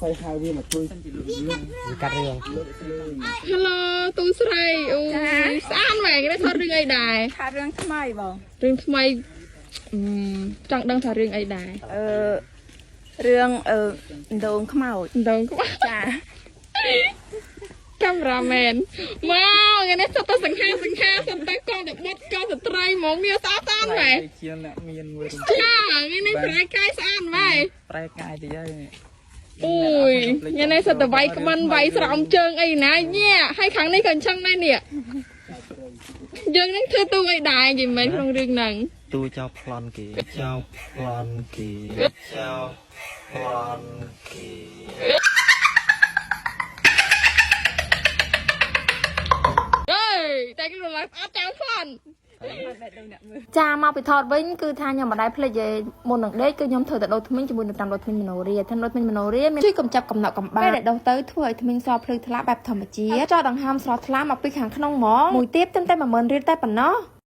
Phải hai viên mà tôi cắt riêng Hello ទូស្រីអូស្អាតមែនគេថតរឿងអីដែរ ថារឿងថ្មីបង រឿងថ្មីចង់ដឹងថារឿងអីដែរ រឿងដងខ្មោច ដងក្បាល ចា កាមេរ៉ាមែនមកថ្ងៃនេះសុទ្ធតែសង្ខាសុទ្ធតែកងតែបុតកងស្ត្រីហ្មងមានស្អាតមែន chia nè miền người ចាថ្ងៃនេះប្រែកាយស្អាតមែន trái cài thì đây អូយថ្ងៃនេះសុទ្ធតែវាយក្បិនវាយស្រោមជើងអីណាញ៉ាហើយខាងនេះក៏អញ្ចឹងដែរនេះយើងនឹងធ្វើទូអីដែរនិយាយមែនក្នុងរឿងហ្នឹង tôi cho plon kì cho plon kì cho plon kì អេតែខ្លួនឡើងអត់ចាំផង ចាមកពីថតវិញគឺថាខ្ញុំមិនដែលភ្លេចទេមុននឹងដេកគឺខ្ញុំធ្វើតែដូរធ្មេញជាមួយនឹងតាមដូរធ្មេញមណូរីតាមដូរធ្មេញមណូរីមានជួយកំចាត់កំណត់កំបាពេលដែលដូរទៅធ្វើឲ្យធ្មេញសភ្លឺថ្លាបែបធម្មជាតិចោលដង្ហើមស្រស់ថ្លាមកពីខាងក្នុងហ្មងមួយទៀតត្រឹមតែ10000រៀលតែប៉ុណ្ណោះ